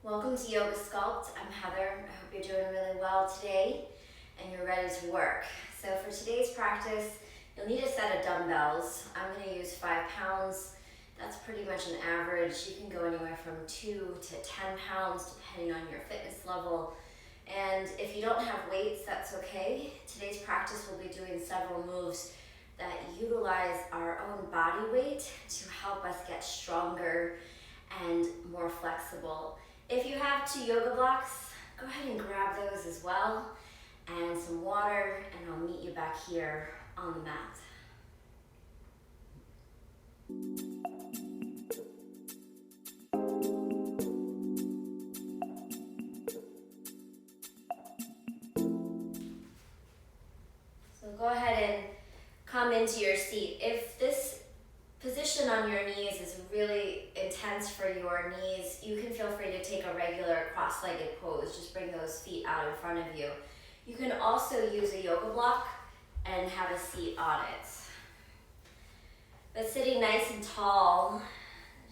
Welcome to Yogasculpt. I'm Heather. I hope you're doing really well today and you're ready to work. So for today's practice, you'll need a set of dumbbells. I'm going to use 5 pounds. That's pretty much an average. You can go anywhere from 2 to 10 pounds depending on your fitness level. And if you don't have weights, that's okay. Today's practice will be doing several moves that utilize our own body weight to help us get stronger and more flexible. If you have 2 yoga blocks, go ahead and grab those as well, and some water, and I'll meet you back here on the mat. So go ahead and come into your seat. If this position on your knees is really intense for your knees, you can feel free to take a regular cross-legged pose. Just bring those feet out in front of you. You can also use a yoga block and have a seat on it. But sitting nice and tall,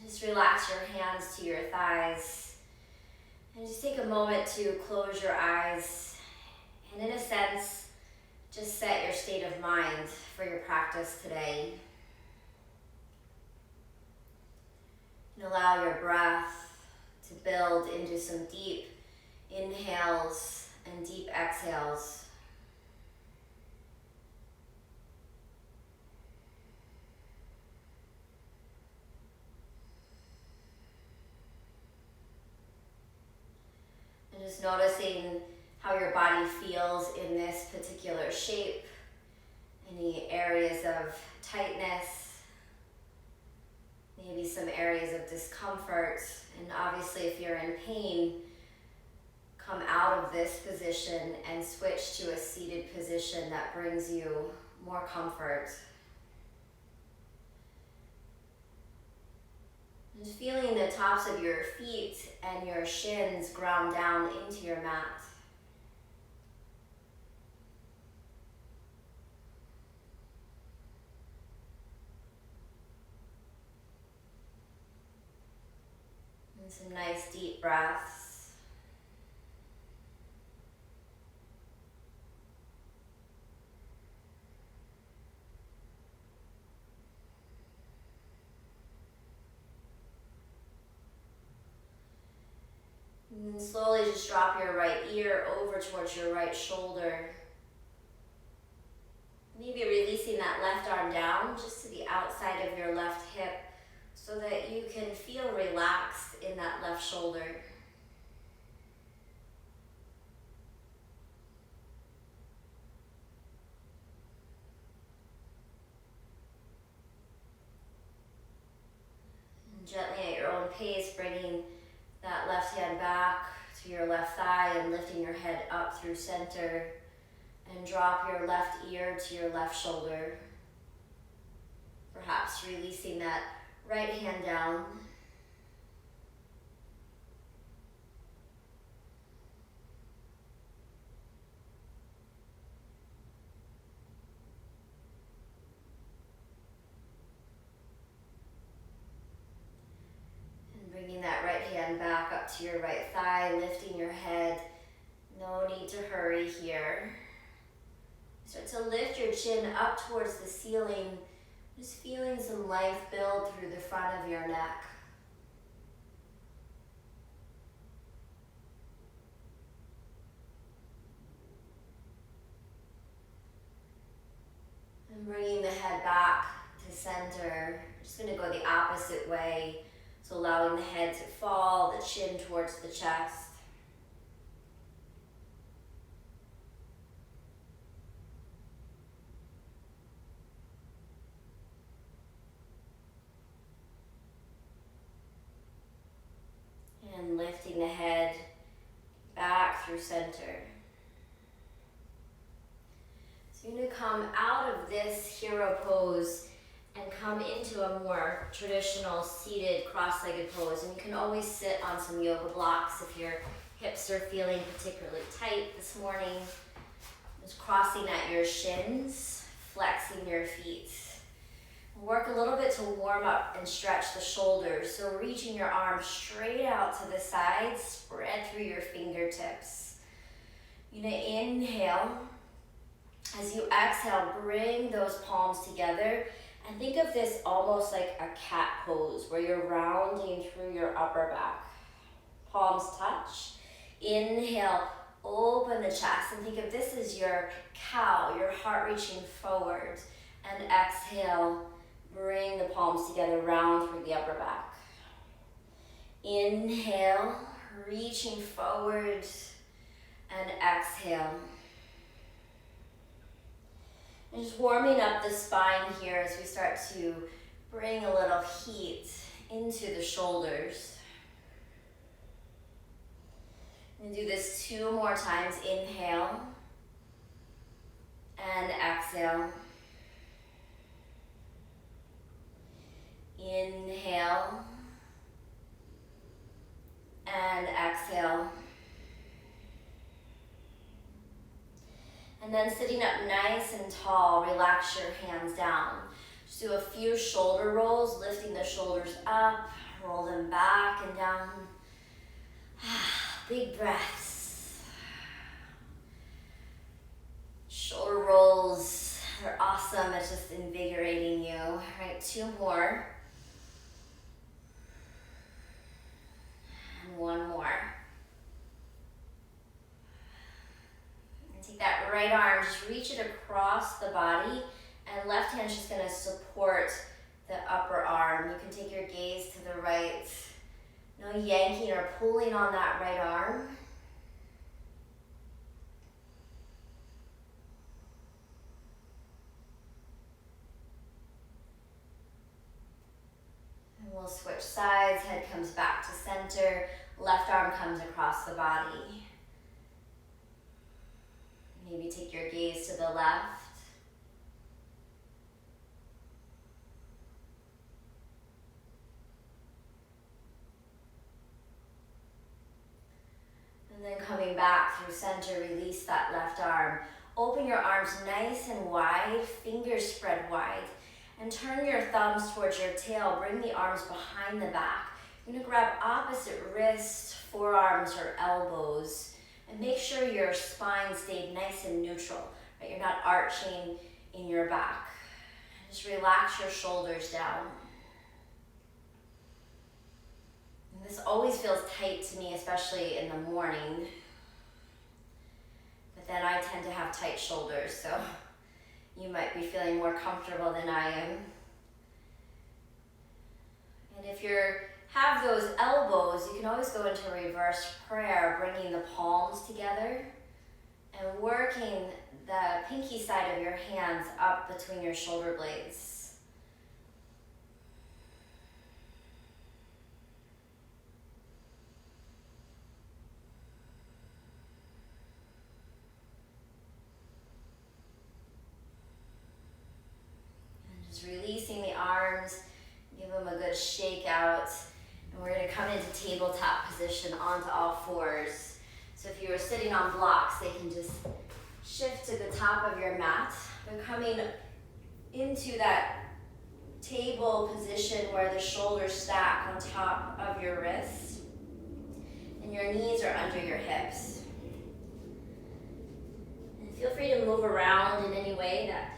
just relax your hands to your thighs and just take a moment to close your eyes and, in a sense, just set your state of mind for your practice today. And allow your breath to build into some deep inhales and deep exhales. And just noticing how your body feels in this particular shape, any areas of tightness, maybe some areas of discomfort, and obviously if you're in pain, come out of this position and switch to a seated position that brings you more comfort. Just feeling the tops of your feet and your shins ground down into your mat. Some nice deep breaths. And then slowly just drop your right ear over towards your right shoulder. Maybe releasing that left arm down just to the outside of your left hip, so that you can feel relaxed in that left shoulder. And gently at your own pace, bringing that left hand back to your left thigh and lifting your head up through center, and drop your left ear to your left shoulder. Perhaps releasing that right hand down. And bringing that right hand back up to your right thigh, lifting your head. No need to hurry here. Start to lift your chin up towards the ceiling. Just feeling some length build through the front of your neck. And bringing the head back to center. Just going to go the opposite way. So allowing the head to fall, the chin towards the chest. And lifting the head back through center. So you're going to come out of this hero pose and come into a more traditional seated cross-legged pose. And you can always sit on some yoga blocks if your hips are feeling particularly tight this morning. Just crossing at your shins, flexing your feet. Work a little bit to warm up and stretch the shoulders. So reaching your arms straight out to the sides, spread through your fingertips. You're gonna inhale. As you exhale, bring those palms together and think of this almost like a cat pose where you're rounding through your upper back. Palms touch. Inhale, open the chest and think of this as your cow, your heart reaching forward. And exhale, bring the palms together, round through the upper back. Inhale, reaching forward, and exhale. And just warming up the spine here as we start to bring a little heat into the shoulders. And do this 2 more times. Inhale and exhale. Inhale and exhale. And then sitting up nice and tall, relax your hands down. Just do a few shoulder rolls, lifting the shoulders up, roll them back and down. Big breaths. Shoulder rolls, they're awesome at just invigorating you. All right, 2 more. And 1 more. Take that right arm, just reach it across the body, and left hand's just gonna support the upper arm. You can take your gaze to the right. No yanking or pulling on that right arm. And we'll switch sides, head comes back to center, left arm comes across the body. Maybe take your gaze to the left. And then coming back through center, release that left arm. Open your arms nice and wide, fingers spread wide. And turn your thumbs towards your tail. Bring the arms behind the back. You're gonna grab opposite wrists, forearms, or elbows. And make sure your spine stayed nice and neutral, right? You're not arching in your back. Just relax your shoulders down. And this always feels tight to me, especially in the morning. But then I tend to have tight shoulders, so you might be feeling more comfortable than I am. And if you have those elbows, you can always go into reverse prayer, bringing the palms together and working the pinky side of your hands up between your shoulder blades. And just releasing the arms, give them a good shake out. And we're gonna come into tabletop position onto all fours. So if you were sitting on blocks, they can just shift to the top of your mat. But coming into that table position where the shoulders stack on top of your wrists and your knees are under your hips. And feel free to move around in any way that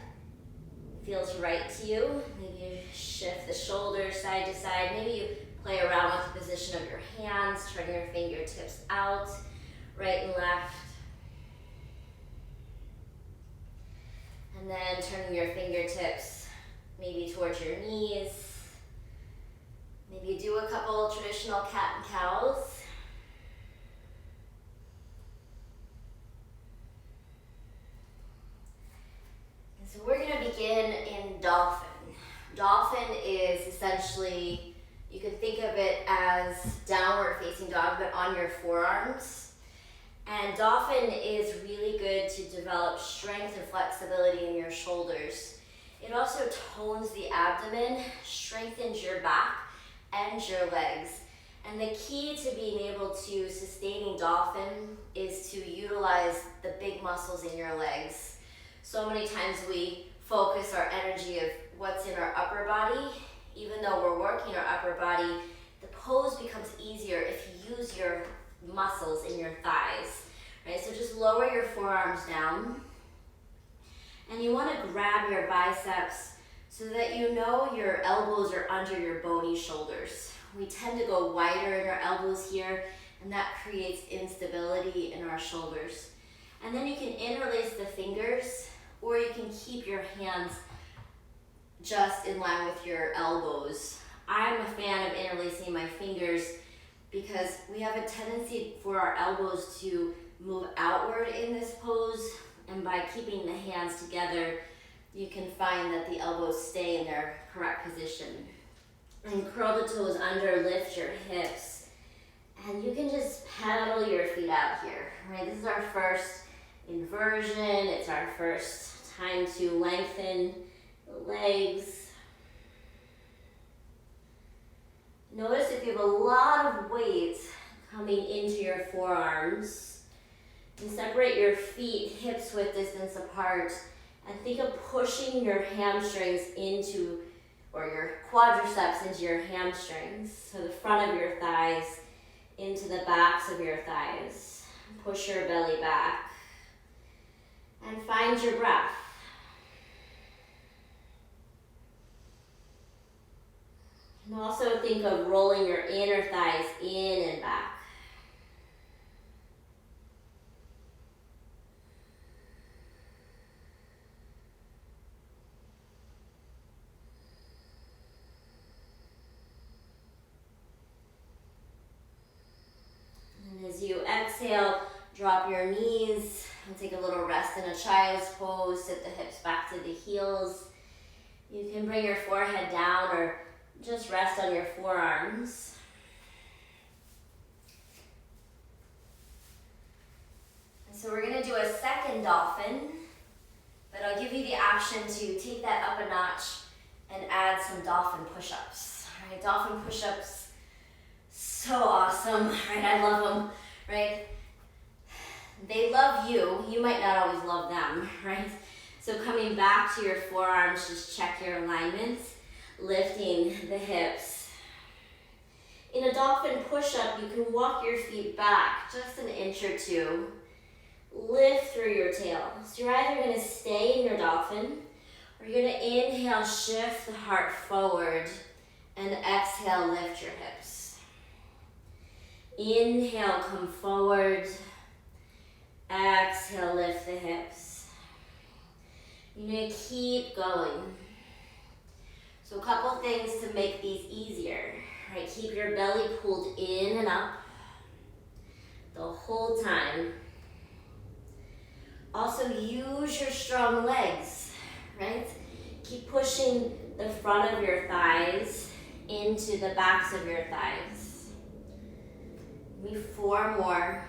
feels right to you. Maybe you shift the shoulders side to side. Maybe you play around with the position of your hands, turning your fingertips out, right and left. And then turning your fingertips maybe towards your knees. Maybe do a couple traditional cat and cows. And so we're gonna begin in dolphin. Dolphin is essentially, you can think of it as downward facing dog, but on your forearms. And dolphin is really good to develop strength and flexibility in your shoulders. It also tones the abdomen, strengthens your back and your legs. And the key to being able to sustaining dolphin is to utilize the big muscles in your legs. So many times we focus our energy of what's in our upper body. Even though we're working our upper body, the pose becomes easier if you use your muscles in your thighs, right? So just lower your forearms down. And you want to grab your biceps so that you know your elbows are under your bony shoulders. We tend to go wider in our elbows here, and that creates instability in our shoulders. And then you can interlace the fingers, or you can keep your hands just in line with your elbows. I'm a fan of interlacing my fingers because we have a tendency for our elbows to move outward in this pose, and by keeping the hands together, you can find that the elbows stay in their correct position. And curl the toes under, lift your hips, and you can just pedal your feet out here, right? This is our first inversion. It's our first time to lengthen the legs. Notice if you have a lot of weight coming into your forearms, and separate your feet hips width distance apart, and think of pushing your hamstrings into, or your quadriceps into your hamstrings, so the front of your thighs into the backs of your thighs. Push your belly back and find your breath. And also think of rolling your inner thighs in and back. And as you exhale, drop your knees and take a little rest in a child's pose. Sit the hips back to the heels. You can bring your forehead down or just rest on your forearms. And so we're going to do a second dolphin, but I'll give you the option to take that up a notch and add some dolphin push-ups. All right, dolphin push-ups, so awesome, right? I love them, right? They love you. You might not always love them, right? So coming back to your forearms, just check your alignments. Lifting the hips. In a dolphin push-up, you can walk your feet back just an inch or two. Lift through your tail. So you're either going to stay in your dolphin, or you're going to inhale, shift the heart forward, and exhale, lift your hips. Inhale, come forward. Exhale, lift the hips. You're going to keep going. So a couple things to make these easier, right? Keep your belly pulled in and up the whole time. Also use your strong legs, right? Keep pushing the front of your thighs into the backs of your thighs. Maybe 4 more.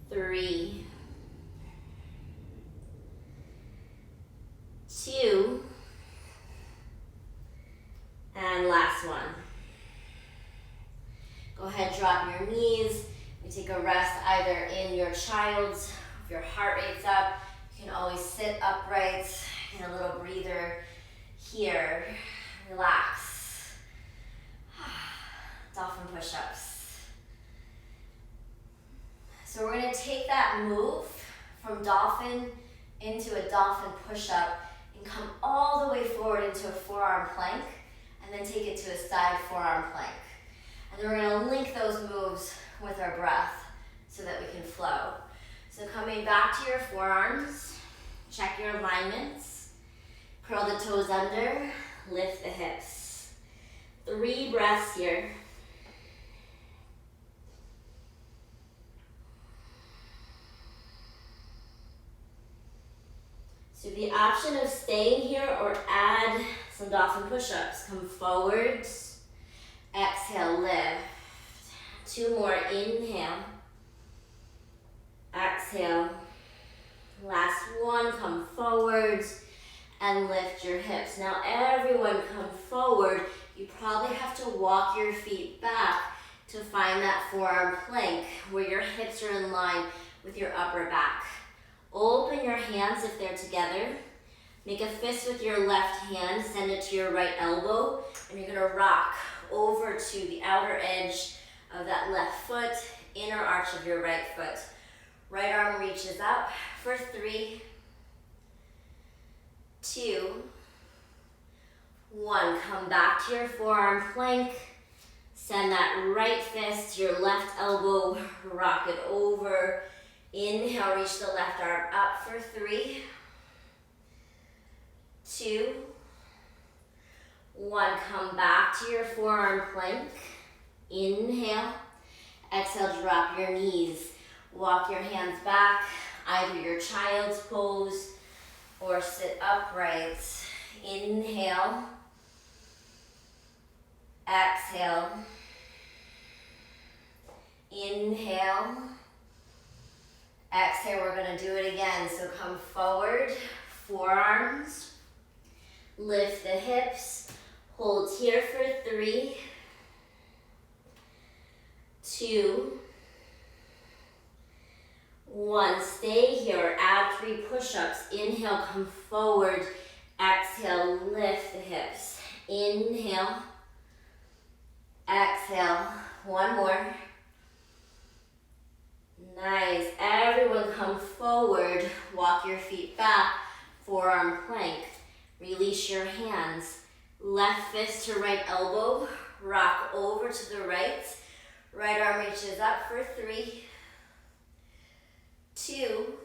3. 2, and last one. Go ahead, drop your knees. You take a rest either in your child's, if your heart rate's up, you can always sit upright, get a little breather here. Relax. Dolphin push-ups. So we're going to take that move from dolphin into a dolphin push-up and come all the way forward into a forearm plank, and then take it to a side forearm plank. And then we're going to link those moves with our breath so that we can flow. So coming back to your forearms, check your alignments, curl the toes under, lift the hips. 3 breaths here. So the option of staying here or add some dolphin push-ups. Come forward, exhale, lift. 2 more, inhale, exhale. Last one, come forward and lift your hips. Now everyone come forward. You probably have to walk your feet back to find that forearm plank where your hips are in line with your upper back. Open your hands if they're together. Make a fist with your left hand, send it to your right elbow, and you're gonna rock over to the outer edge of that left foot, inner arch of your right foot. Right arm reaches up for 3, 2, 1. Come back to your forearm plank. Send that right fist to your left elbow, rock it over. Inhale, reach the left arm up for 3, 2, 1. Come back to your forearm plank. Inhale. Exhale, drop your knees. Walk your hands back, either your child's pose or sit upright. Inhale. Exhale. Inhale. Exhale, we're gonna do it again. So come forward, forearms, lift the hips, hold here for 3, 2, 1. Stay here, add 3 push-ups. Inhale, come forward. Exhale, lift the hips. Inhale. Exhale. 1 more. Nice. Everyone come forward. Walk your feet back. Forearm plank. Release your hands. Left fist to right elbow. Rock over to the right. Right arm reaches up for 3, 2,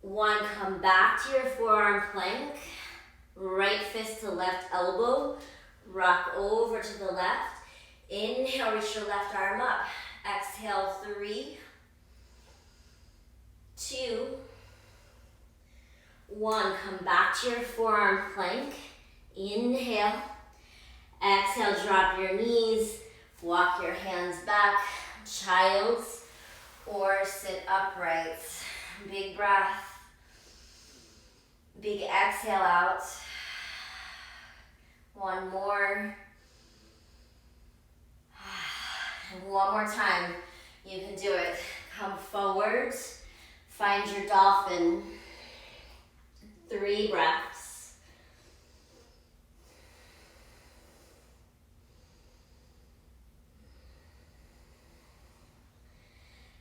1. Come back to your forearm plank. Right fist to left elbow. Rock over to the left. Inhale, reach your left arm up. Exhale, 3, 2, 1. Come back to your forearm plank. Inhale. Exhale, drop your knees. Walk your hands back. Child's or sit upright. Big breath. Big exhale out. 1 more. And 1 more time. You can do it. Come forward. Find your dolphin. 3 breaths.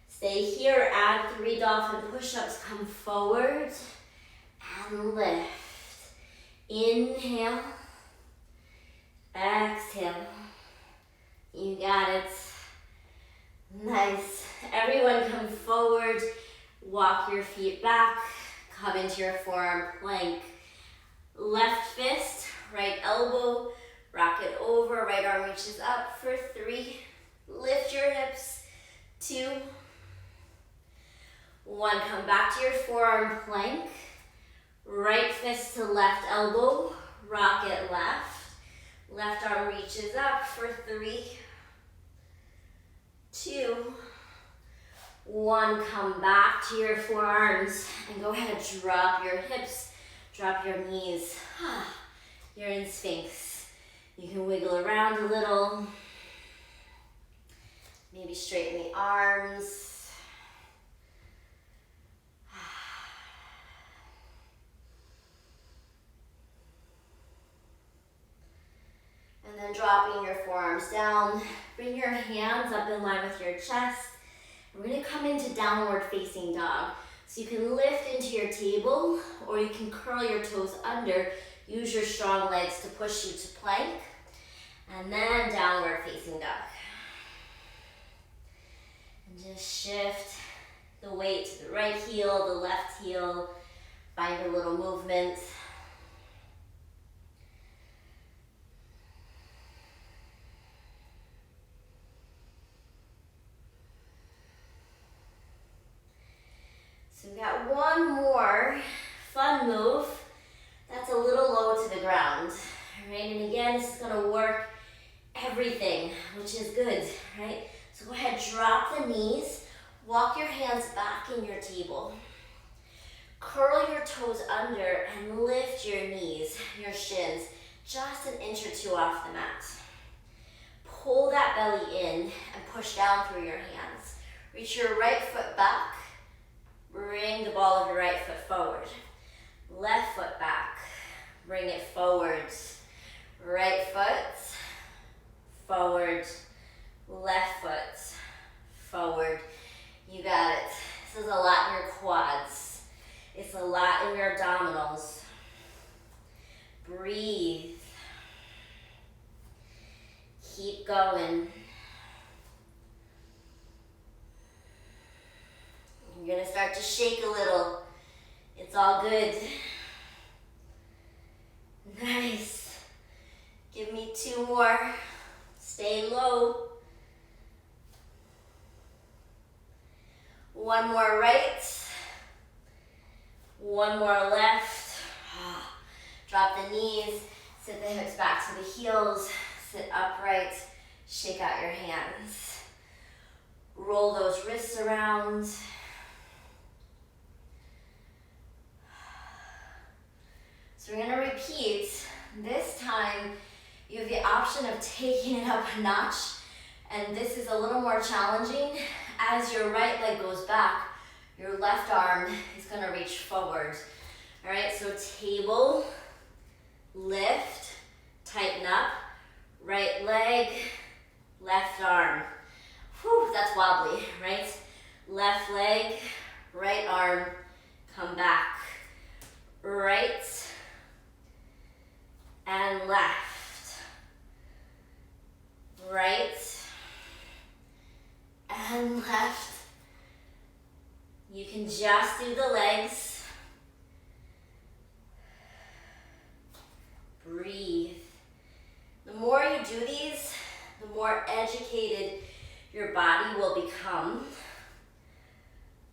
Stay here, add 3 dolphin push-ups. Come forward and lift. Inhale. Exhale. You got it. Nice. Everyone come forward. Walk your feet back. Come into your forearm plank. Left fist, right elbow. Rock it over. Right arm reaches up for 3. Lift your hips. 2, 1. Come back to your forearm plank. Right fist to left elbow. Rock it left. Left arm reaches up for 3, 2, 1. Come back to your forearms and go ahead, drop your hips, drop your knees. You're in Sphinx. You can wiggle around a little. Maybe straighten the arms. And then dropping your forearms down. Bring your hands up in line with your chest. We're going to come into downward facing dog. So you can lift into your table or you can curl your toes under. Use your strong legs to push you to plank. And then downward facing dog. And just shift the weight to the right heel, the left heel. Find a little movement. So we've got 1 more fun move. That's a little low to the ground, right? And again, this is gonna work everything, which is good, right? So go ahead, drop the knees, walk your hands back in your table. Curl your toes under and lift your knees, your shins, just an inch or 2 off the mat. Pull that belly in and push down through your hands. Reach your right foot back. Bring the ball of your right foot forward. Left foot back. Bring it forward. Right foot, forward. Left foot, forward. You got it. This is a lot in your quads. It's a lot in your abdominals. Breathe. Keep going. You're gonna start to shake a little. It's all good. Nice. Give me 2 more. Stay low. 1 more right. 1 more left. Drop the knees. Sit the hips back to the heels. Sit upright. Shake out your hands. Roll those wrists around. So we're gonna repeat. This time, you have the option of taking it up a notch, and this is a little more challenging. As your right leg goes back, your left arm is gonna reach forward. All right, so table, lift, tighten up, right leg, left arm. Whew, that's wobbly, right? Left leg, right arm, come back. Right and left. Right and left. You can just do the legs. Breathe. The more you do these, the more educated your body will become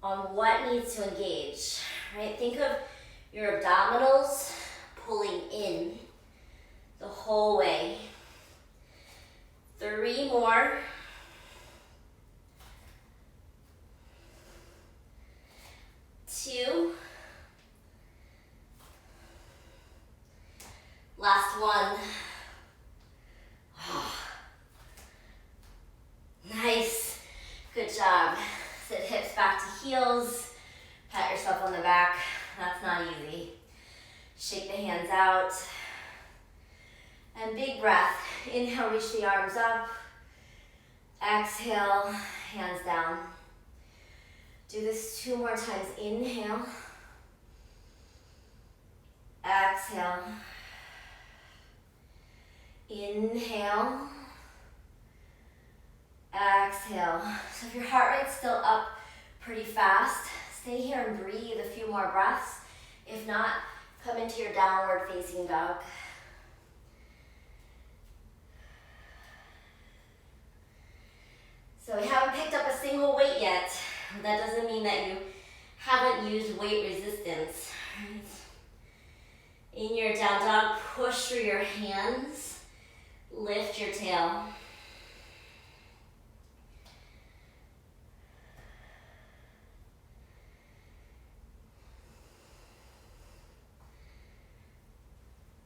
on what needs to engage, right? Think of your abdominals pulling in the whole way. 3 more. 2. Last one. Oh. Nice. Good job. Sit hips back to heels. Pat yourself on the back. That's not easy. Shake the hands out. And big breath. Inhale, reach the arms up. Exhale, hands down. Do this 2 more times. Inhale. Exhale. Inhale. Exhale. So if your heart rate's still up pretty fast, stay here and breathe a few more breaths. If not, come into your downward facing dog. So we haven't picked up a single weight yet. That doesn't mean that you haven't used weight resistance. Right? In your down dog, push through your hands, lift your tail.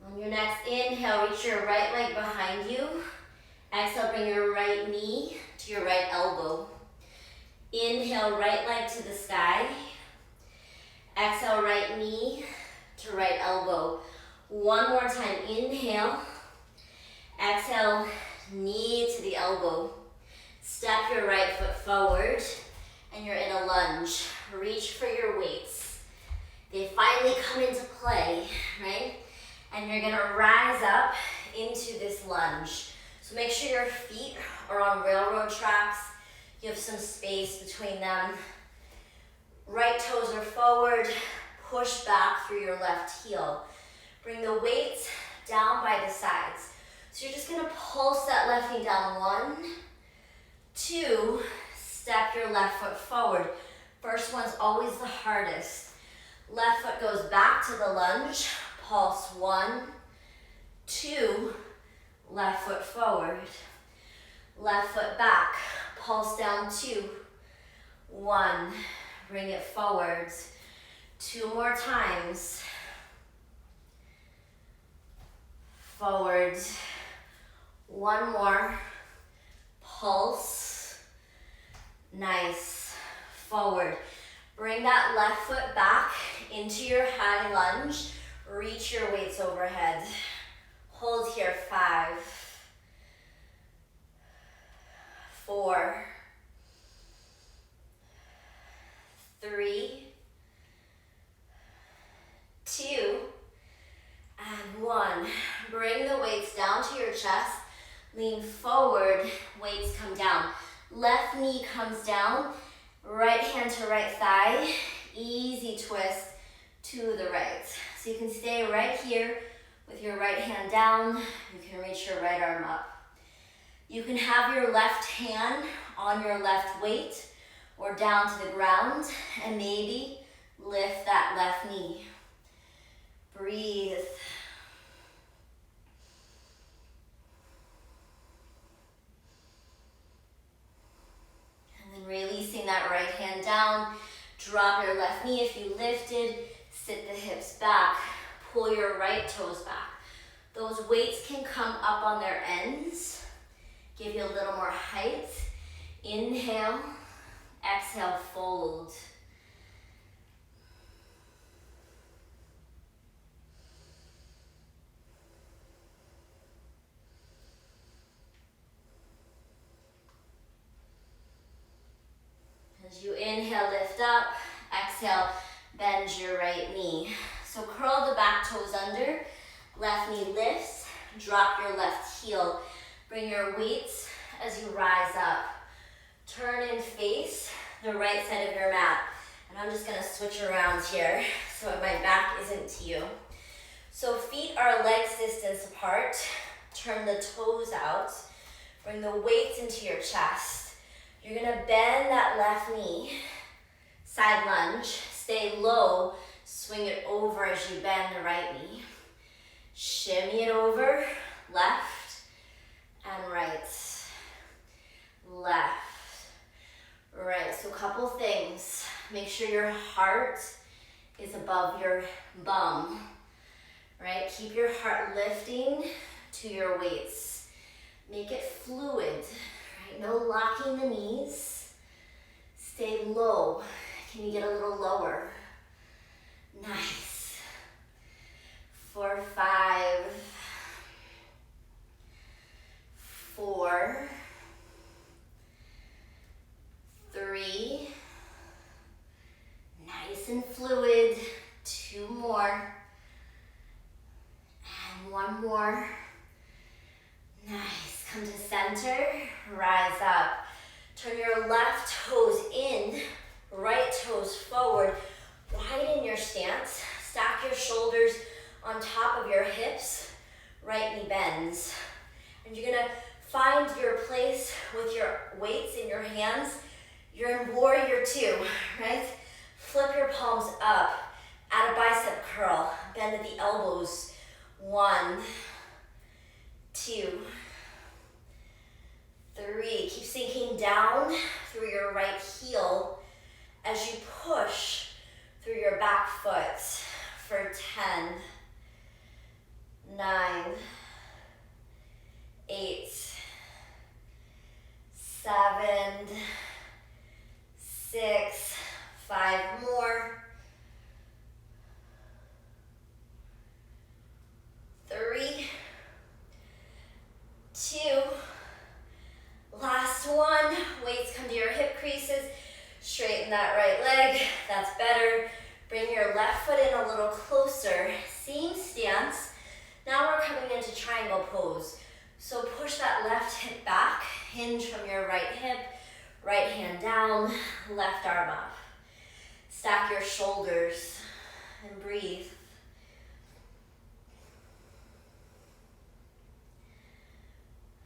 On your next inhale, reach your right leg behind you. Exhale, bring your right knee to your right elbow. Inhale, right leg to the sky. Exhale, right knee to right elbow. 1 more time, inhale. Exhale, knee to the elbow. Step your right foot forward, and you're in a lunge. Reach for your weights. They finally come into play, right? And you're gonna rise up into this lunge. So make sure your feet are on railroad tracks. You have some space between them. Right toes are forward. Push back through your left heel. Bring the weights down by the sides. So you're just gonna pulse that left knee down. 1, 2, step your left foot forward. First one's always the hardest. Left foot goes back to the lunge. Pulse 1, 2, left foot forward. Left foot back, pulse down 2, 1, bring it forward. 2 more times. Forward. 1 more. Pulse. Nice. Forward. Bring that left foot back into your high lunge. Reach your weights overhead. Hold here, 5, 4, 3, 2, and 1. Bring the weights down to your chest. Lean forward, weights come down. Left knee comes down, right hand to right thigh. Easy twist to the right. So you can stay right here with your right hand down. You can reach your right arm up. You can have your left hand on your left weight or down to the ground, and maybe lift that left knee. Breathe. And then releasing that right hand down. Drop your left knee if you lifted. Sit the hips back. Pull your right toes back. Those weights can come up on their ends. Give you a little more height. Inhale. Exhale, fold. As you inhale, lift up. Exhale, bend your right knee. So curl the back toes under. Left knee lifts. Drop your left heel. Bring your weights as you rise up. Turn and face the right side of your mat. And I'm just gonna switch around here so my back isn't to you. So feet are legs distance apart. Turn the toes out. Bring the weights into your chest. You're gonna bend that left knee. Side lunge. Stay low. Swing it over as you bend the right knee. Shimmy it over. Left and right. Left. Right, so a couple things. Make sure your heart is above your bum, right? Keep your heart lifting to your weights. Make it fluid, right? No locking the knees. Stay low. Can you get a little lower? Nice. 4, 5, 4, 3, nice and fluid, 2 more, and 1 more. Nice, come to center, rise up. Turn your left toes in, right toes forward. Widen your stance, stack your shoulders on top of your hips, right knee bends. And you're gonna find your place with your weights in your hands. You're in warrior 2, right? Flip your palms up, add a bicep curl, bend at the elbows. 1, 2, 3. Keep sinking down through your right heel as you push through your back foot for 10, 9, 8, 7, 6, 5 more, 3, 2, last one. Weights come to your hip creases. Straighten that right leg. That's better. Bring your left foot in a little closer. Same stance. Now we're coming into triangle pose. So push that left hip back. Hinge from your right hip. Right hand down. Left arm up. Stack your shoulders and breathe.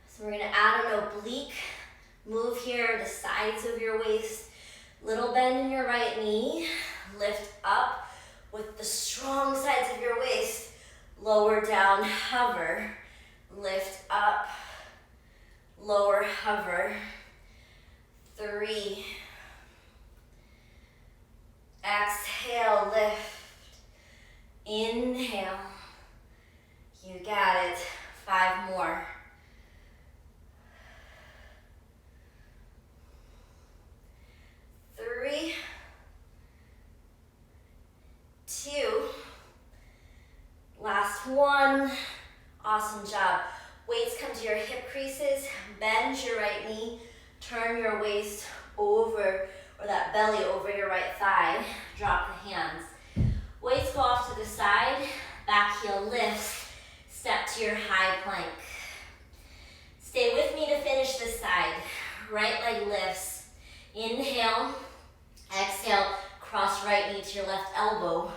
So we're gonna add an oblique move here, the sides of your waist. Little bend in your right knee. Lift up with the strong sides of your waist. Lower down, hover. Lift up, lower, hover. 3. Exhale, lift. Inhale. You got it. 5 more. 3, one. Awesome job. Weights come to your hip creases. Bend your right knee. Turn your waist over, or that belly over your right thigh. Drop the hands. Weights go off to the side. Back heel lifts. Step to your high plank. Stay with me to finish this side. Right leg lifts. Inhale. Exhale. Cross right knee to your left elbow.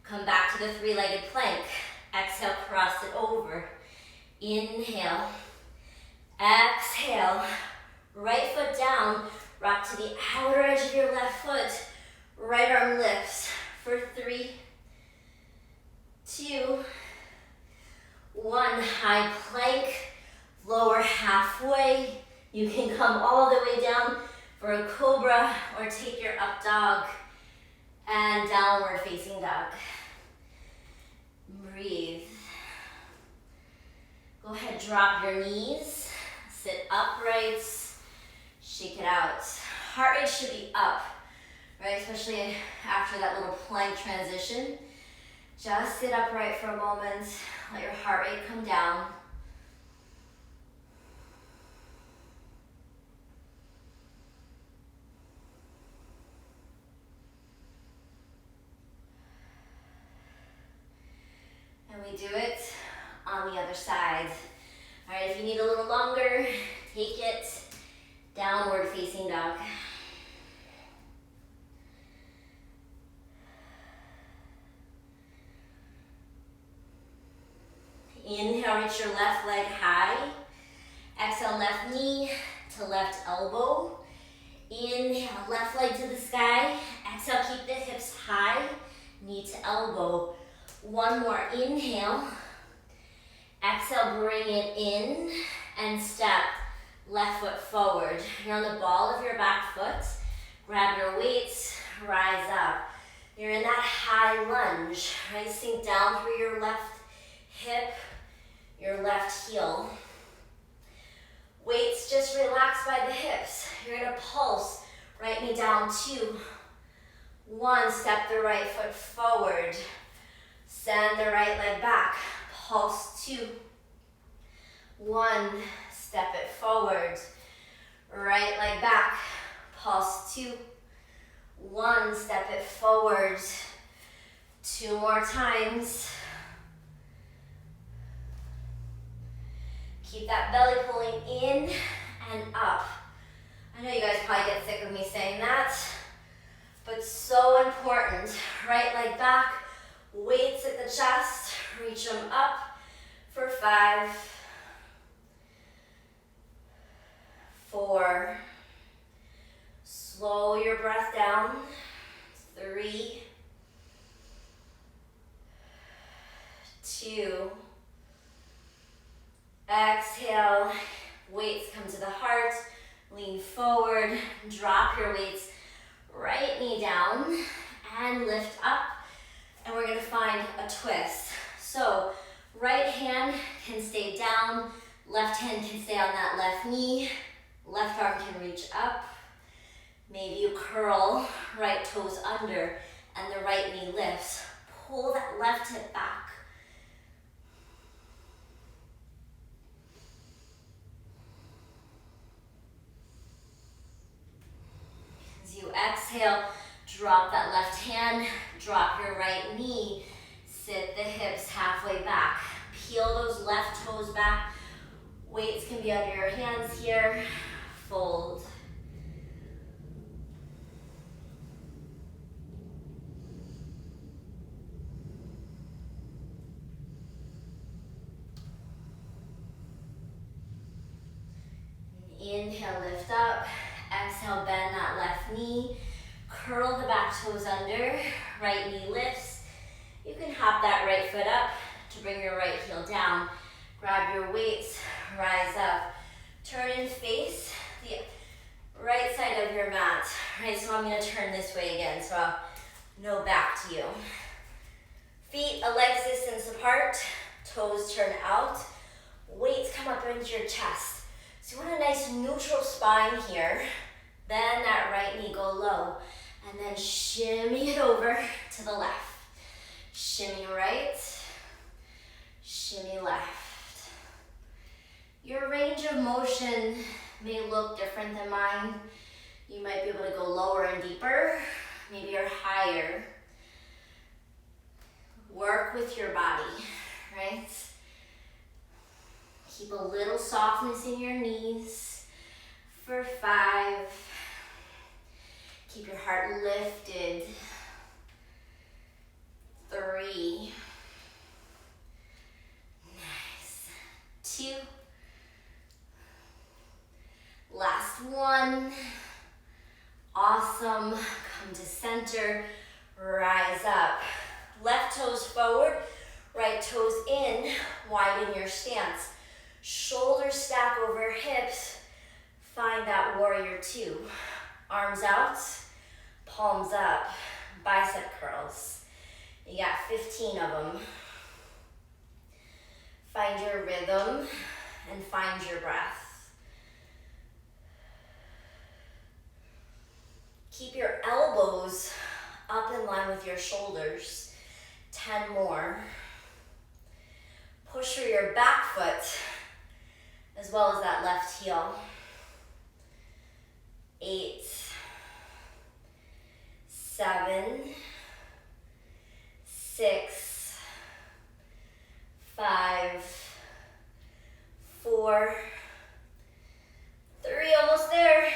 Come back to the three-legged plank. Exhale, cross it over. Inhale. Exhale. Right foot down. Rock to the outer edge of your left foot. Right arm lifts for 3, 2, 1. High plank. Lower halfway. You can come all the way down for a cobra or take your up dog and downward facing dog. Breathe. Go ahead, drop your knees. Sit upright. Shake it out. Heart rate should be up, right? Especially after that little plank transition. Just sit upright for a moment. Let your heart rate come down. And we do it on the other side. All right, if you need a little longer, take it. Downward facing dog. Inhale, reach your left leg high. Exhale, left knee to left elbow. Inhale, left leg to the sky. Exhale, keep the hips high, knee to elbow. One more inhale. Exhale, bring it in and step left foot forward. You're on the ball of your back foot. Grab your weights, rise up. You're in that high lunge, right? Sink down through your left hip, your left heel. Weights just relax by the hips. You're gonna pulse, right knee down, 2, 1, step the right foot forward. Send the right leg back, pulse 2, 1, step it forward. Right leg back, pulse 2, 1, step it forward. 2 more times. Keep that belly pulling in and up. I know you guys probably get sick of me saying that, but so important. Right leg back, weights at the chest, reach them up for 5, 4, slow your breath down, 3, 2, exhale, weights come to the heart, lean forward, drop your weights, right knee down, and lift up. And we're gonna find a twist. So right hand can stay down, left hand can stay on that left knee, left arm can reach up. Maybe you curl, right toes under, and the right knee lifts. Pull that left hip back. As you exhale, drop that left hand, drop your right knee, sit the hips halfway back. Peel those left toes back. Weights can be under your hands here. Fold. Inhale, lift up. Exhale, bend that left knee. Curl the back toes under. Right knee lifts. You can hop that right foot up to bring your right heel down. Grab your weights, rise up. Turn and face the right side of your mat. Right, so I'm gonna turn this way again, so I'll know back to you. Feet a leg distance apart, toes turn out. Weights come up into your chest. So you want a nice neutral spine here. Bend that right knee, go low. And then shimmy it over to the left. Shimmy right, shimmy left. Your range of motion may look different than mine. You might be able to go lower and deeper, maybe you're higher. Work with your body, right? Keep a little softness in your knees for 5. Keep your heart lifted. 3. Nice. 2. Last 1. Awesome. Come to center. Rise up. Left toes forward, right toes in. Widen your stance. Shoulders stack over hips. Find that warrior 2. Arms out, palms up, bicep curls. You got 15 of them. Find your rhythm and find your breath. Keep your elbows up in line with your shoulders. 10 more. Push through your back foot as well as that left heel. 8, 7, 6, 5, 4, 3, almost there.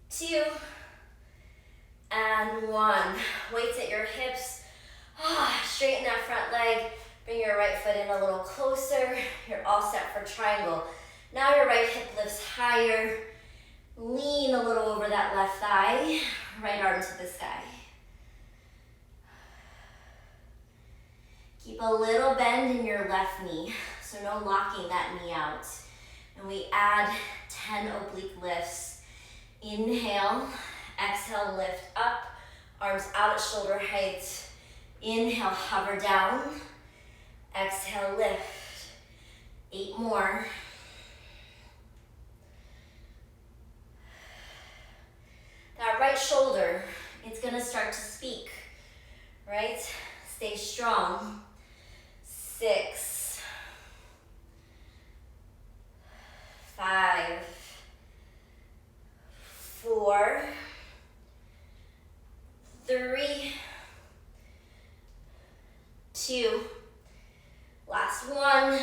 2, and 1. Weights at your hips. Straighten that front leg. Bring your right foot in a little closer. You're all set for triangle. Now your right hip lifts higher. Lean a little over that left thigh. Right arm to the sky. Keep a little bend in your left knee, so no locking that knee out. And we add 10 oblique lifts. Inhale, exhale, lift up. Arms out at shoulder height. Inhale, hover down. Exhale, lift. 8 more. That right shoulder, it's gonna start to speak, right? Stay strong. 6, 5, 4, 3, 2, last 1.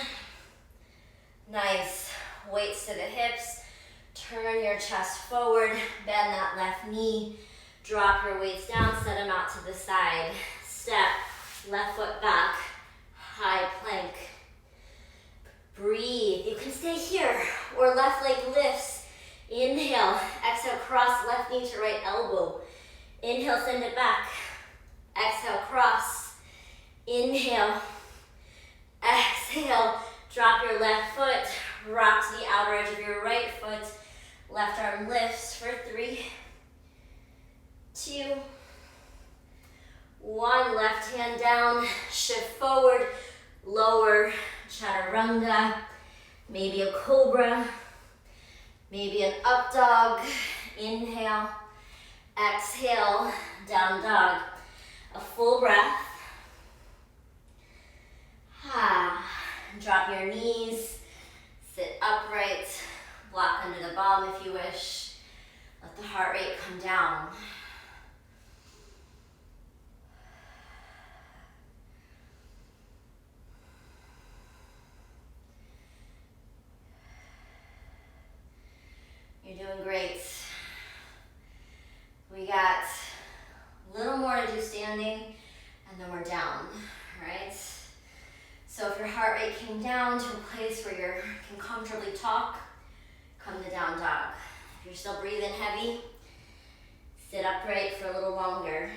Nice. Weights to the hips. Turn your chest forward. Bend that left knee. Drop your weights down. Set them out to the side. Step. Left foot back. High plank. Breathe. You can stay here or left leg lifts. Inhale. Exhale, cross left knee to right elbow. Inhale, send it back. Exhale, cross. Inhale. Exhale. Drop your left foot. Rock to the outer edge of your right foot. Left arm lifts for 3, 2, 1. Left hand down. Shift forward. Lower. Chaturanga. Maybe a cobra. Maybe an up dog. Inhale. Exhale. Down dog. A full breath. Drop your knees. Sit upright. Block under the bum if you wish. Let the heart rate come down. You're doing great. We got a little more to do standing, and then we're down, right? So if your heart rate came down to a place where you can comfortably talk, come to down dog. If you're still breathing heavy, sit upright for a little longer.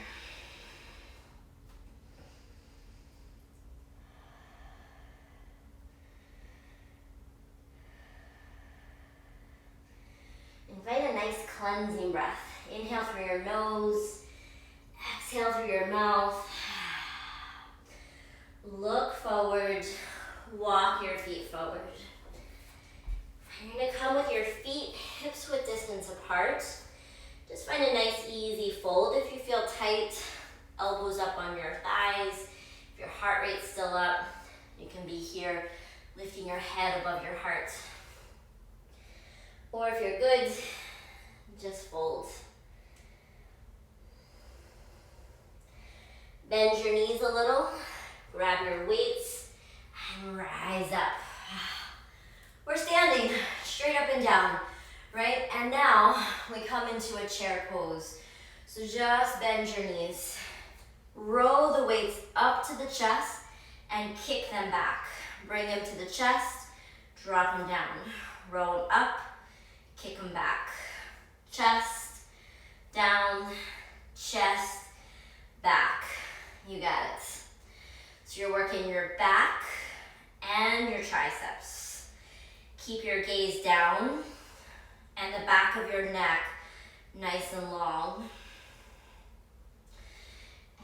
Invite a nice cleansing breath. Inhale through your nose, exhale through your mouth. Look forward, walk your feet forward. You're gonna come with your feet hips width distance apart. Just find a nice easy fold. If you feel tight, elbows up on your thighs. If your heart rate's still up, You can be here, lifting your head above your heart. Or if you're good, just fold. Bend your knees a little, grab your weights, and rise up. We're standing straight up and down, right? And now we come into a chair pose. So just bend your knees. Roll the weights up to the chest and kick them back. Bring them to the chest, drop them down. Roll them up, kick them back. Chest, down, chest, back. You got it. So you're working your back and your triceps. Keep your gaze down and the back of your neck nice and long.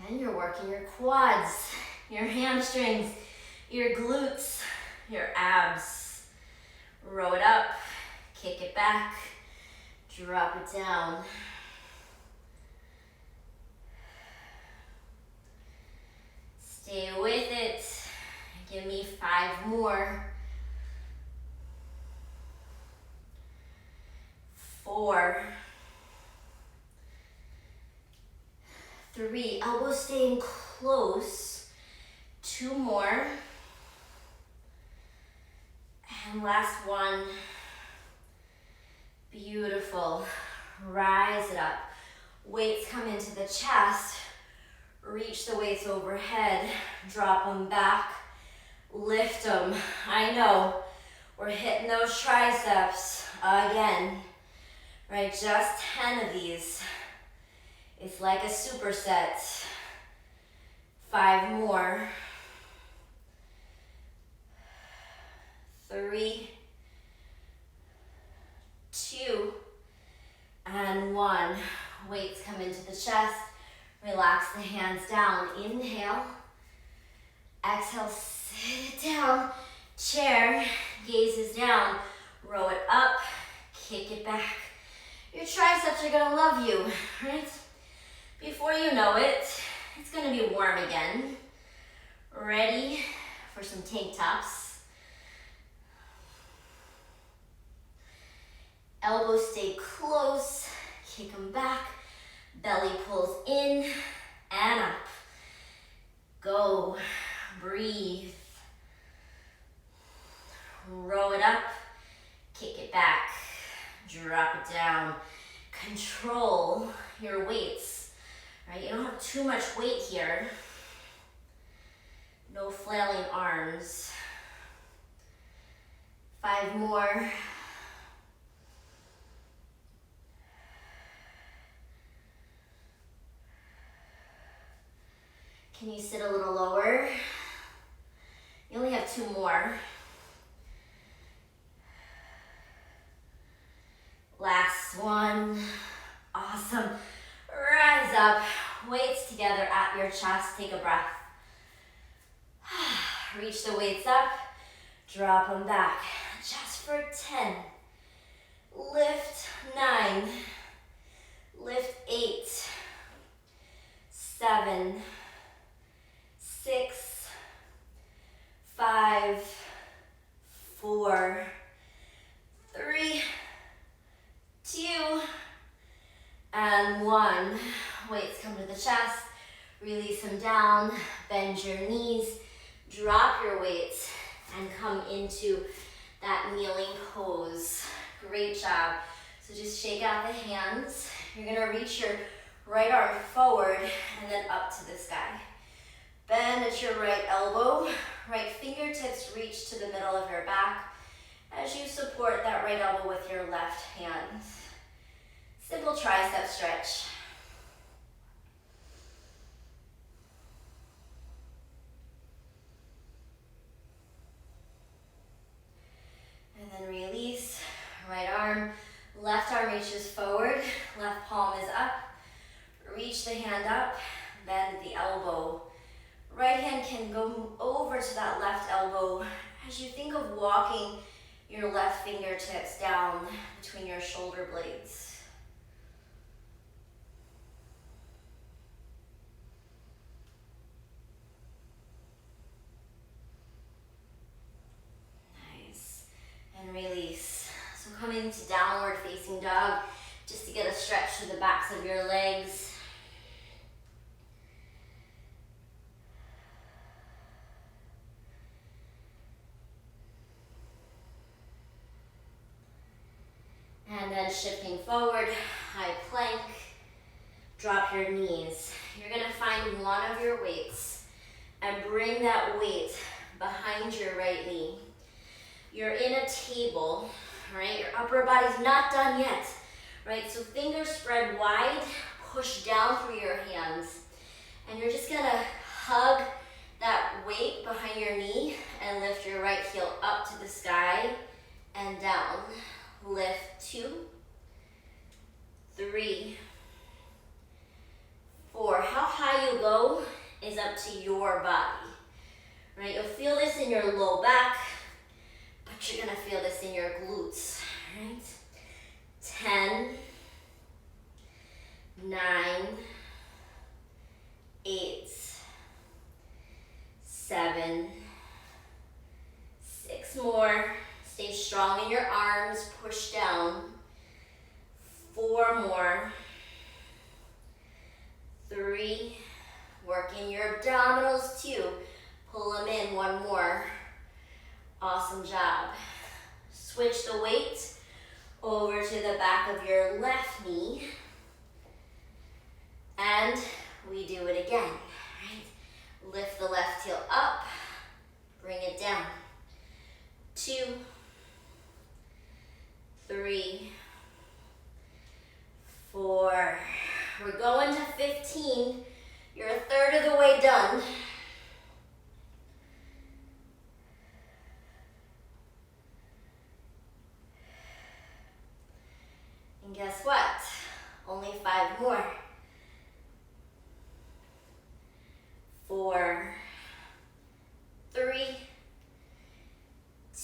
And you're working your quads, your hamstrings, your glutes, your abs. Row it up, kick it back, drop it down. Stay with it. Give me 5 more. 4. 3, elbows staying close. 2 more. And last one. Beautiful. Rise it up. Weights come into the chest. Reach the weights overhead. Drop them back. Lift them. I know. We're hitting those triceps again. Right, just 10 of these. It's like a superset. 5 more. 3, 2, and 1. Weights come into the chest. Relax the hands down. Inhale. Exhale, sit it down. Chair, gaze is down. Row it up, kick it back. Your triceps are gonna love you, right? Before you know it, it's gonna be warm again. Ready for some tank tops. Elbows stay close, kick them back. Belly pulls in and up. Go, breathe. Row it up, kick it back, drop it down. Control your weights, right? You don't have too much weight here. No flailing arms. 5 more. Can you sit a little lower? You only have 2 more. Last one. Awesome. Rise up. Weights together at your chest. Take a breath. Reach the weights up. Drop them back. Just for 10. Lift 9. Lift 8. 7. 6. 5. 4. 3. 2, and 1. Weights come to the chest, release them down, bend your knees, drop your weights, and come into that kneeling pose. Great job. So just shake out the hands. You're gonna reach your right arm forward and then up to the sky. Bend at your right elbow, right fingertips reach to the middle of your back as you support that right elbow with your left hand. Simple tricep stretch. And then release, right arm, left arm reaches forward, left palm is up. Reach the hand up, bend the elbow. Right hand can go over to that left elbow as you think of walking your left fingertips down between your shoulder blades. release. So coming to downward facing dog, just to get a stretch to the backs of your legs. And then shifting forward, high plank, drop your knees. You're gonna find one of your weights and bring that weight behind your right knee. You're in a table, right? Your upper body's not done yet, right? So fingers spread wide, push down through your hands. And you're just gonna hug that weight behind your knee and lift your right heel up to the sky and down. Lift 2, 3, 4. How high you go is up to your body, right? You'll feel this in your low back, but you're gonna feel this in your glutes, right? 10, 9, 8, 7, 6 more. Stay strong in your arms, push down. 4 more. 3, working your abdominals 2. Pull them in, 1 more. Awesome job. Switch the weight over to the back of your left knee. And we do it again, right? Lift the left heel up, bring it down. 2, 3, 4. We're going to 15. You're a third of the way done. And guess what? Only 5 more. 4, 3,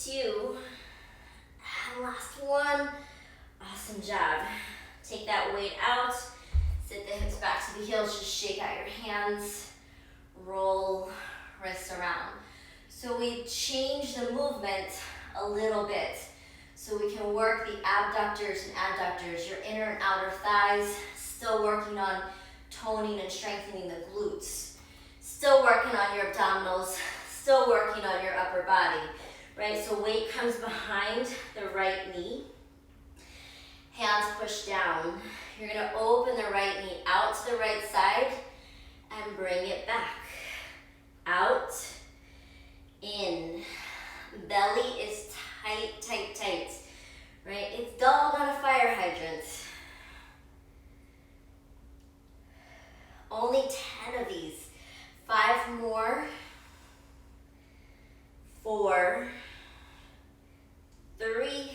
2, and last one. Awesome job. Take that weight out, sit the hips back to the heels, just shake out your hands, roll wrists around. So we change the movement a little bit so we can work the abductors and adductors, your inner and outer thighs, still working on toning and strengthening the glutes, still working on your abdominals, still working on your upper body. Right, so weight comes behind the right knee. Hands push down. You're gonna open the right knee out to the right side and bring it back. Out, in. Belly is tight, tight, tight. Right, it's dog on a fire hydrant. Only 10 of these. 5 more. 4, 3,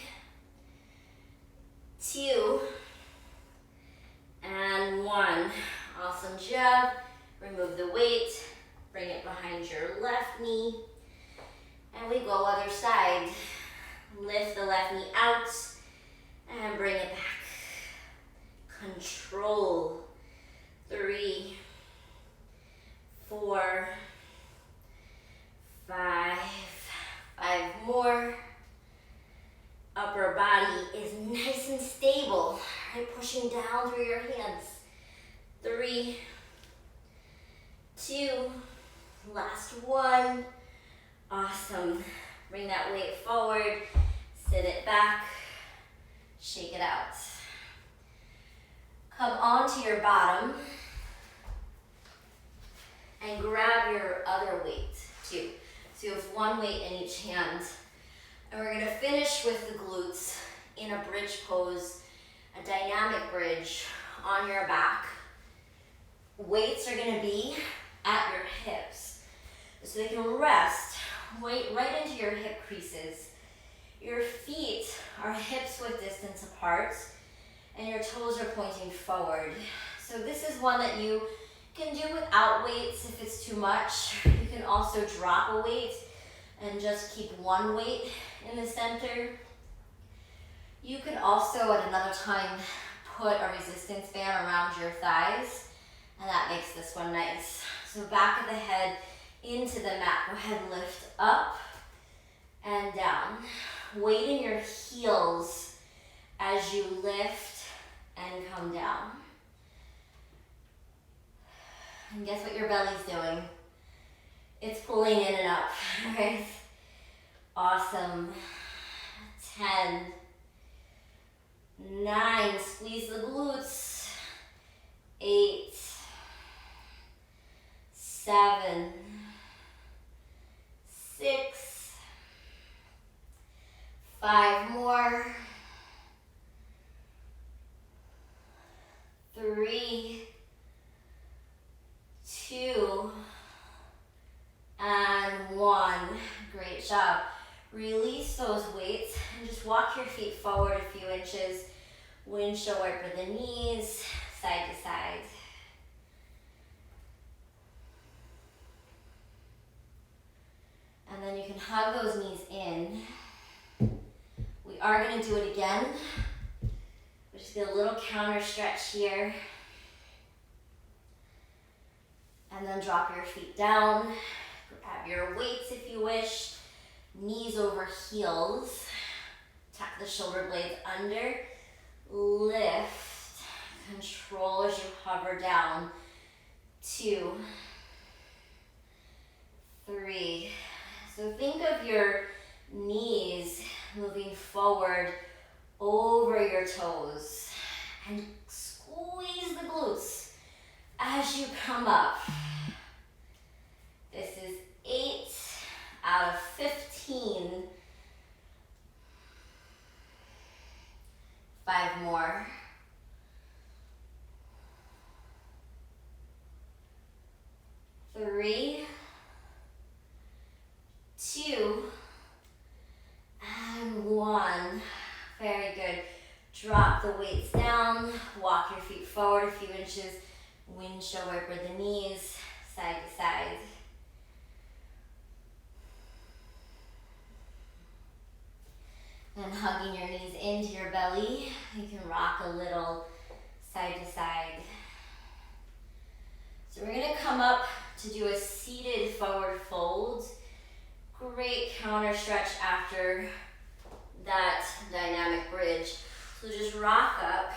2, and 1. Awesome job. Remove the weight, bring it behind your left knee, and we go other side. Lift the left knee out and bring it back. Control. 3, 4, 5. 5 more. Upper body is nice and stable, right? Pushing down through your hands. 3, 2, last one. Awesome. Bring that weight forward, sit it back, shake it out. Come onto your bottom and grab your other weight too. So you have 1 weight in each hand. And we're gonna finish with the glutes in a bridge pose, a dynamic bridge on your back. Weights are gonna be at your hips. So they can rest right into your hip creases. Your feet are hips width distance apart and your toes are pointing forward. So this is one that you can do without weights if it's too much. You can also drop a weight and just keep 1 weight in the center. You can also at another time put a resistance band around your thighs, and that makes this one nice. So back of the head into the mat. Go ahead, lift up and down. weight in your heels as you lift and come down. And guess what your belly's doing? It's pulling in and up, right? Awesome. 10, 9, squeeze the glutes. 8, 7, 6, 5 more. 3, 2, and 1. Great job. Release those weights and just walk your feet forward a few inches. Windshield wiper the knees, side to side. And then you can hug those knees in. We are going to do it again. We'll just get a little counter stretch here. And then drop your feet down. Grab your weights if you wish. Knees over heels. Tuck the shoulder blades under. Lift. Control as you hover down. 2, 3. So think of your knees moving forward over your toes. And squeeze the glutes as you come up. This is 8 out of 15. 5 more. 3, 2, and 1. Very good. Drop the weights down. Walk your feet forward a few inches. Windshield wiper the knees, side to side. And hugging your knees into your belly. You can rock a little side to side. So we're going to come up to do a seated forward fold. Great counter stretch after that dynamic bridge. So just rock up.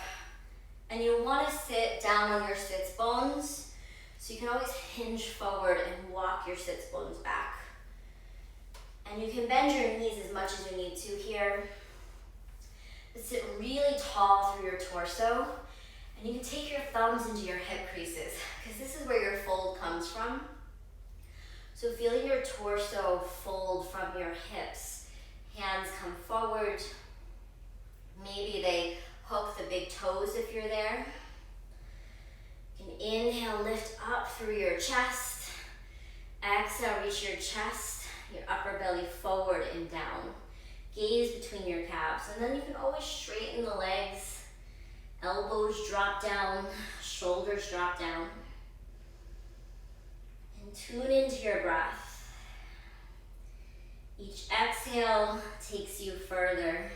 And you want to sit down on your sits bones. So you can always hinge forward and walk your sits bones back. And you can bend your knees as much as you need to here. But sit really tall through your torso. And you can take your thumbs into your hip creases, because this is where your fold comes from. So feeling your torso fold from your hips. Hands come forward. Maybe they hook the big toes if you're there. You can inhale, lift up through your chest. Exhale, reach your chest, your upper belly forward and down. Gaze between your calves. And then you can always straighten the legs. Elbows drop down, shoulders drop down. And tune into your breath. Each exhale takes you further.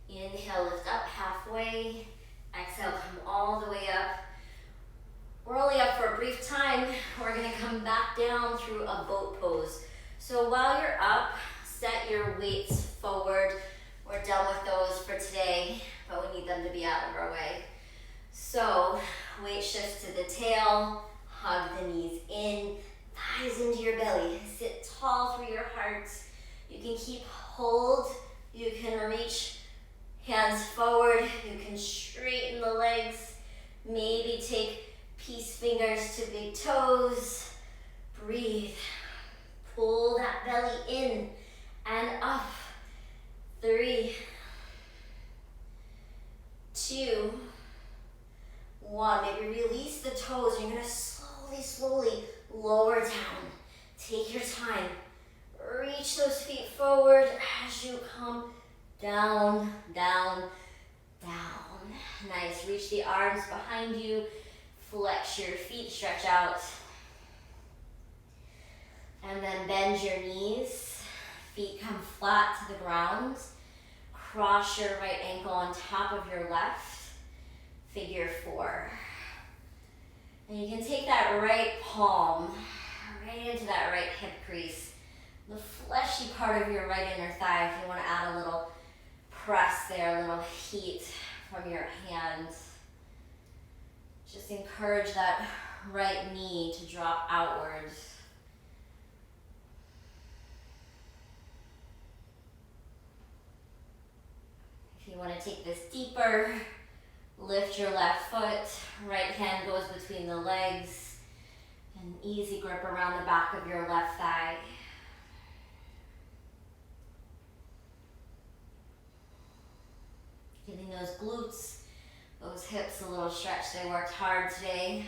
Inhale, lift up halfway. Exhale, come all the way up. We're only up for a brief time. We're gonna come back down through a boat pose. So while you're up, set your weights forward. We're done with those for today, but we need them to be out of our way. So weight shifts to the tail, hug the knees in, thighs into your belly. Sit tall through your heart. You can keep hold, you can reach hands forward, you can straighten the legs, maybe take peace fingers to big toes. Breathe. Pull that belly in and up. 3, 2, 1. Maybe release the toes. You're gonna slowly lower down. Take your time. Reach those feet forward as you come down, down, down. Nice. Reach the arms behind you. Flex your feet, stretch out. And then bend your knees. Feet come flat to the ground. Cross your right ankle on top of your left. Figure 4. And you can take that right palm right into that right hip crease. The fleshy part of your right inner thigh, if you want to add a little press there, a little heat from your hands. Just encourage that right knee to drop outwards. If you want to take this deeper, lift your left foot, right hand goes between the legs, an easy grip around the back of your left thigh. Giving those glutes, those hips a little stretch. They worked hard today.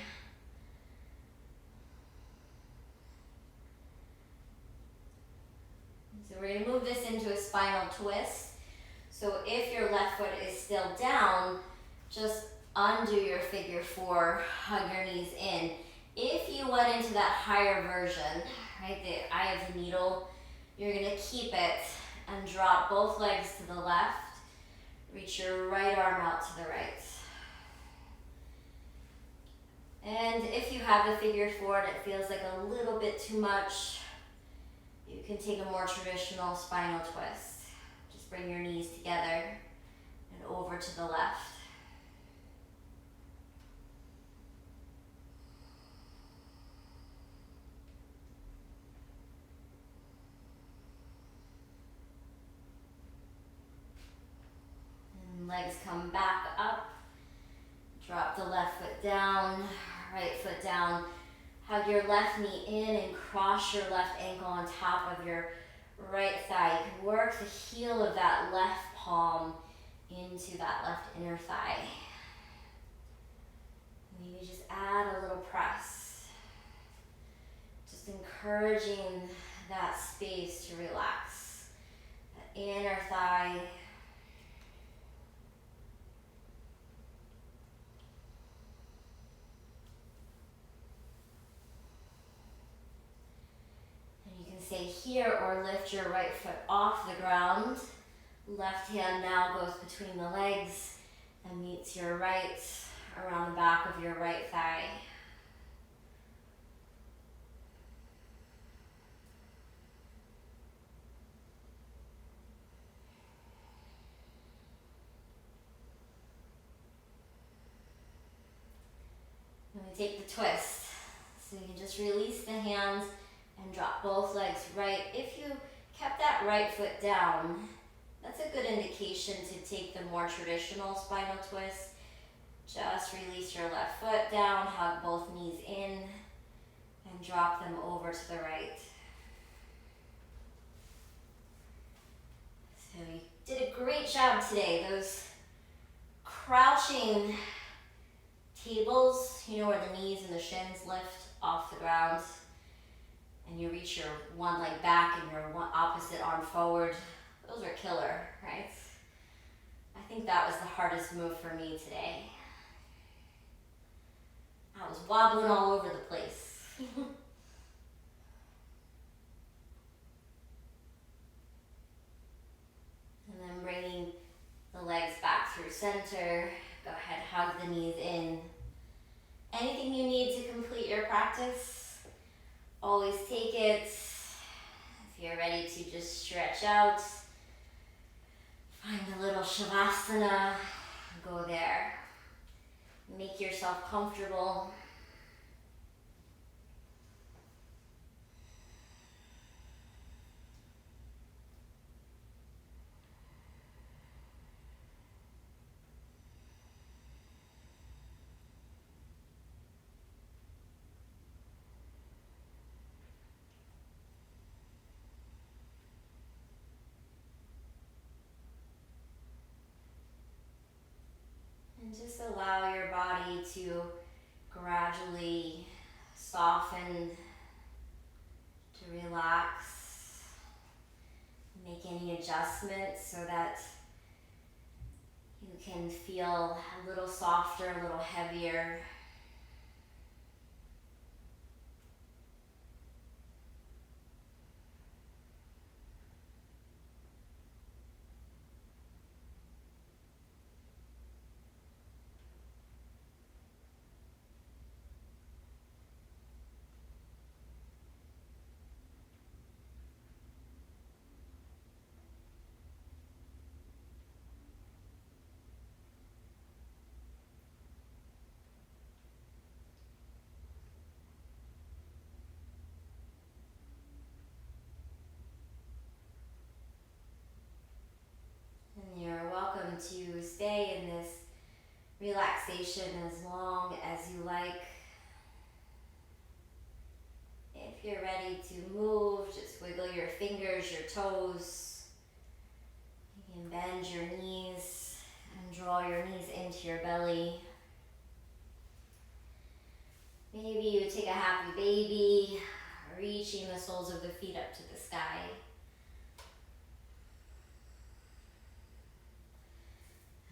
So we're going to move this into a spinal twist. So if your left foot is still down, just undo your figure 4, hug your knees in. If you went into that higher version, right, the eye of the needle, you're going to keep it and drop both legs to the left. Reach your right arm out to the right. And if you have the figure 4 and it feels like a little bit too much, you can take a more traditional spinal twist. Just bring your knees together and over to the left. And legs come back up. Drop the left foot down, right foot down. Hug your left knee in and cross your left ankle on top of your right thigh. You can work the heel of that left palm into that left inner thigh. Maybe just add a little press. Just encouraging that space to relax. That inner thigh. Stay here or lift your right foot off the ground. Left hand now goes between the legs and meets your right around the back of your right thigh. Then we take the twist. So you can just release the hands and drop both legs right. If you kept that right foot down, that's a good indication to take the more traditional spinal twist. Just release your left foot down, hug both knees in, and drop them over to the right. So you did a great job today. Those crouching tables, you know, where the knees and the shins lift off the ground. And you reach your one leg back and your one opposite arm forward. Those are killer, right? I think that was the hardest move for me today. I was wobbling all over the place. And then bringing the legs back through center. Go ahead, hug the knees in. Anything you need to complete your practice, always take it. If you're ready to just stretch out, find a little shavasana, go there. Make yourself comfortable. And just allow your body to gradually soften, to relax. Make any adjustments so that you can feel a little softer, a little heavier. in this relaxation as long as you like. If you're ready to move, just wiggle your fingers, your toes. You can bend your knees and draw your knees into your belly. Maybe you take a happy baby, reaching the soles of the feet up to the sky.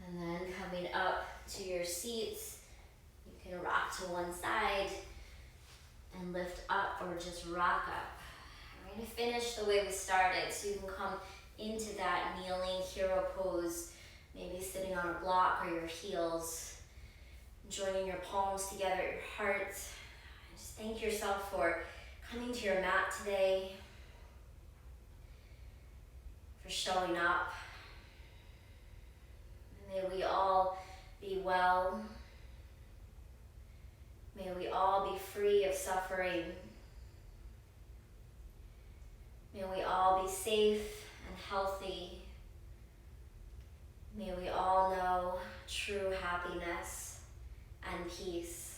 And then coming up to your seats, you can rock to one side and lift up or just rock up. We're going to finish the way we started, so you can come into that kneeling hero pose, maybe sitting on a block or your heels, joining your palms together at your heart. Just thank yourself for coming to your mat today, for showing up. May we all be well. May we all be free of suffering. May we all be safe and healthy. May we all know true happiness and peace.